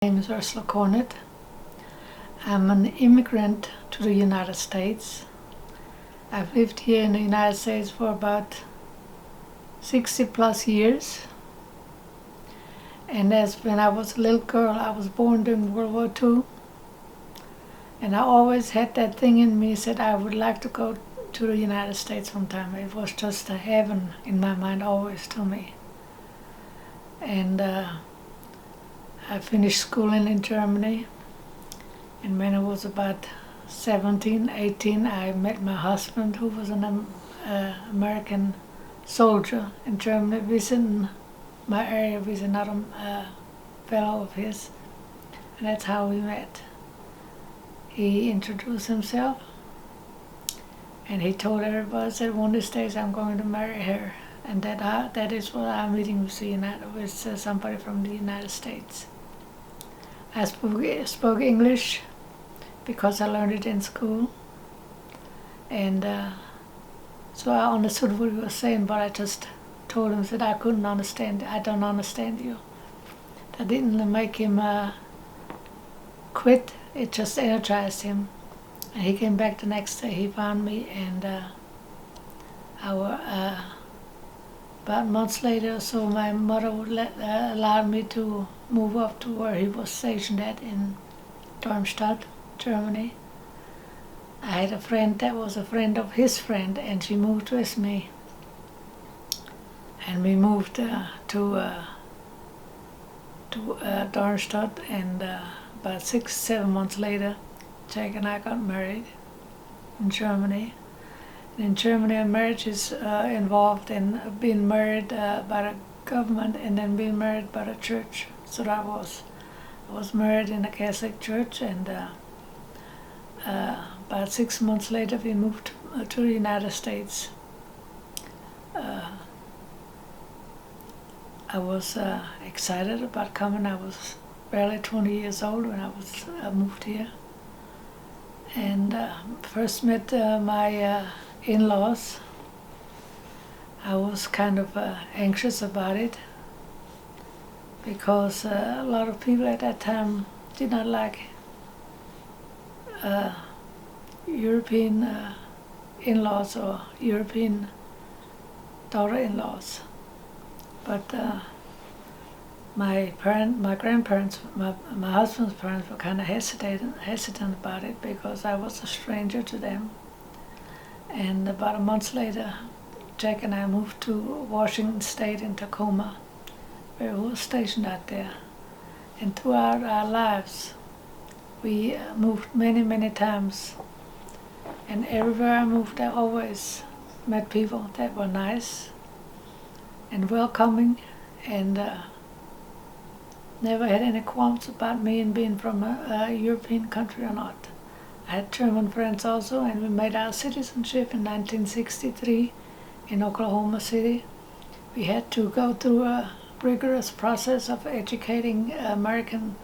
My name is Ursula Cornett. I'm an immigrant to the United States. I've lived here in the United States for about 60 plus years. And as when I was a little girl, I was born during World War II. And I always had that thing in me that I would like to go to the United States sometime. It was just a heaven in my mind always to me. And I finished schooling in Germany, and when I was about 17, 18, I met my husband, who was an American soldier in Germany, visiting my area with another fellow of his, and that's how we met. He introduced himself, and he told everybody that one of these days I'm going to marry her, and that is what I'm meeting with somebody from the United States. I spoke English because I learned it in school, and so I understood what he was saying, but I just told him that I couldn't understand. I don't understand you. That didn't make him quit. It just energized him, and he came back the next day. He found me, and about months later or so, my mother would allow me to move up to where he was stationed at in Darmstadt, Germany. I had a friend that was a friend of his friend, and she moved with me. And we moved to Darmstadt, and about 6-7 months later, Jack and I got married in Germany. In Germany, a marriage is involved in being married by the government and then being married by the church. So I was married in a Catholic church, and about 6 months later we moved to the United States. I was excited about coming. I was barely 20 years old when I moved here, and first met my in-laws. I was kind of anxious about it because a lot of people at that time did not like European in-laws or European daughter-in-laws. But my grandparents, my husband's parents were kind of hesitant about it because I was a stranger to them. And about a month later, Jack and I moved to Washington State in Tacoma, where we were stationed out there. And throughout our lives, we moved many, many times. And everywhere I moved, I always met people that were nice and welcoming, and never had any qualms about me and being from a European country or not. I had German friends also, and we made our citizenship in 1963 in Oklahoma City. We had to go through a rigorous process of educating American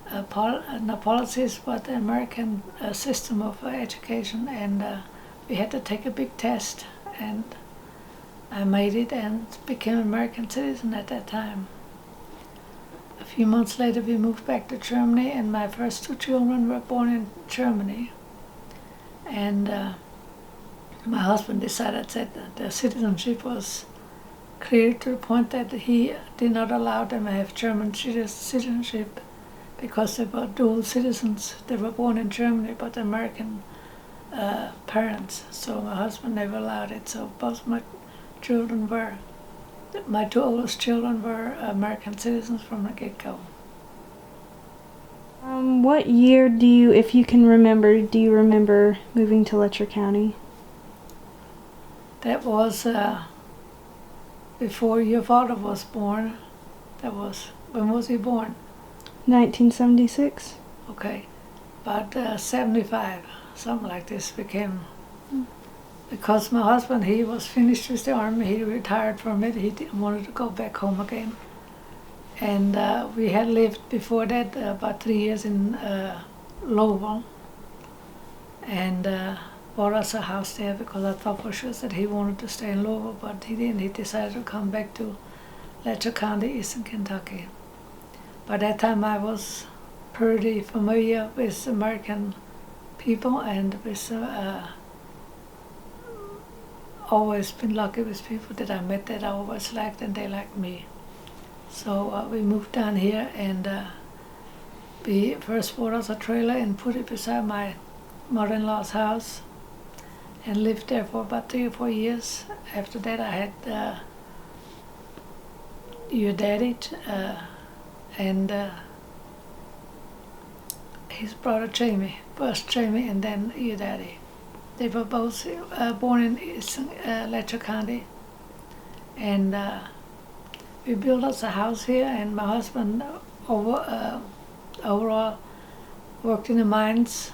not policies, but the American system of education, and we had to take a big test, and I made it and became an American citizen at that time. A few months later we moved back to Germany, and my first 2 children were born in Germany. And my husband decided that the citizenship was clear to the point that he did not allow them to have German citizenship because they were dual citizens. They were born in Germany but American parents, so my husband never allowed it. So both my 2 oldest children were American citizens from the get-go. What year if you can remember, do you remember moving to Letcher County? That was before your father was born. When was he born? 1976. Okay, about 75, something like this became. Because my husband, he was finished with the army, he retired from it, he wanted to go back home again. And we had lived before that about 3 years in Louisville, and bought us a house there because I thought for sure that he wanted to stay in Louisville, but he didn't. He decided to come back to Letcher County, Eastern Kentucky. by that time I was pretty familiar with American people and with always been lucky with people that I met that I always liked and they liked me. So we moved down here and we first bought us a trailer and put it beside my mother-in-law's house and lived there for about 3 or 4 years. After that I had your daddy and his brother Jamie, first Jamie and then your daddy. They were both born in Letcher County, and we built us a house here, and my husband overall worked in the mines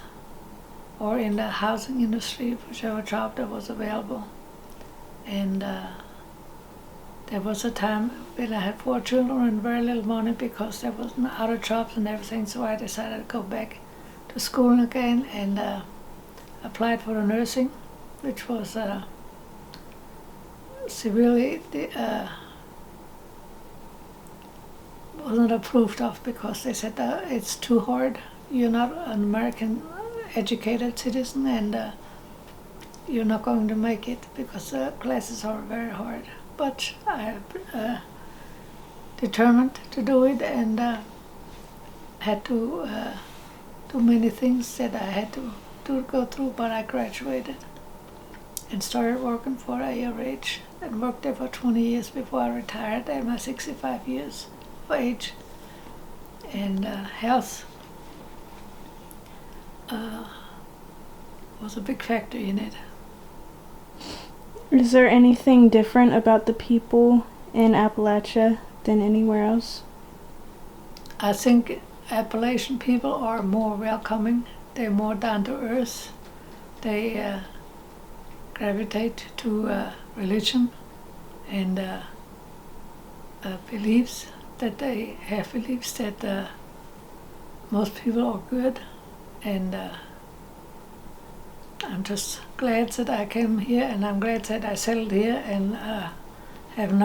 or in the housing industry, whichever job that was available. And there was a time when I had 4 children and very little money because there was no other jobs and everything, so I decided to go back to school again and applied for the nursing, which was severely wasn't approved of because they said it's too hard. You're not an American educated citizen and you're not going to make it because the classes are very hard. But I determined to do it and had to do many things that I had to go through, but I graduated and started working for ARH and worked there for 20 years before I retired at my 65 years of age. And health was a big factor in it. Is there anything different about the people in Appalachia than anywhere else? I think Appalachian people are more welcoming. They're more down to earth. They gravitate to religion and beliefs that they have beliefs that most people are good. And I'm just glad that I came here, and I'm glad that I settled here and have I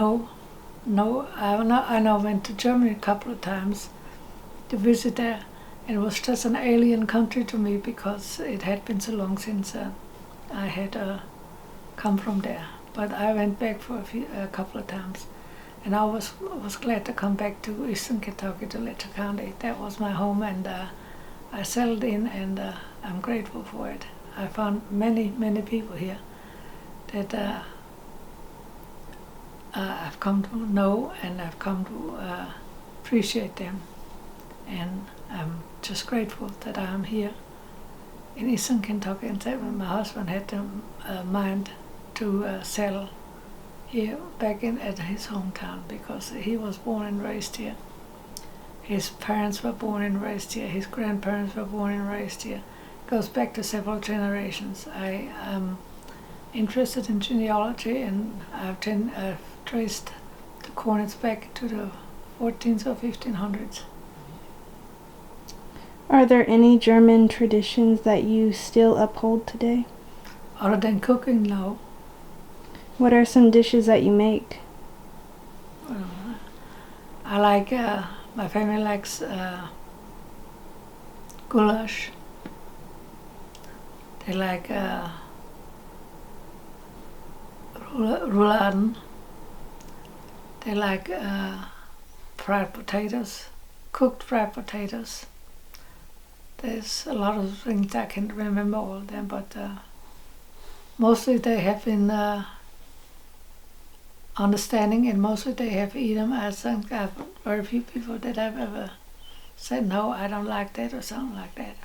now went to Germany a couple of times to visit there. It was just an alien country to me because it had been so long since I had come from there. But I went back for a couple of times, and I was glad to come back to Eastern Kentucky, to Letcher County. That was my home, and I settled in, and I'm grateful for it. I found many people here that I've come to know, and I've come to appreciate them, and I'm just grateful that I'm here in Eastern Kentucky, and that my husband had the mind to settle here back at his hometown because he was born and raised here. His parents were born and raised here. His grandparents were born and raised here. It goes back to several generations. I am interested in genealogy, and I've traced the Cornetts back to the 14th or 1500s. Are there any German traditions that you still uphold today? Other than cooking, no. What are some dishes that you make? I like, my family likes goulash. They like rouladen. They like fried potatoes, cooked fried potatoes. There's a lot of things I can't remember all of them, but mostly they have been understanding, and mostly they have eaten them. I think I've very few people that I've ever said no, I don't like that or something like that.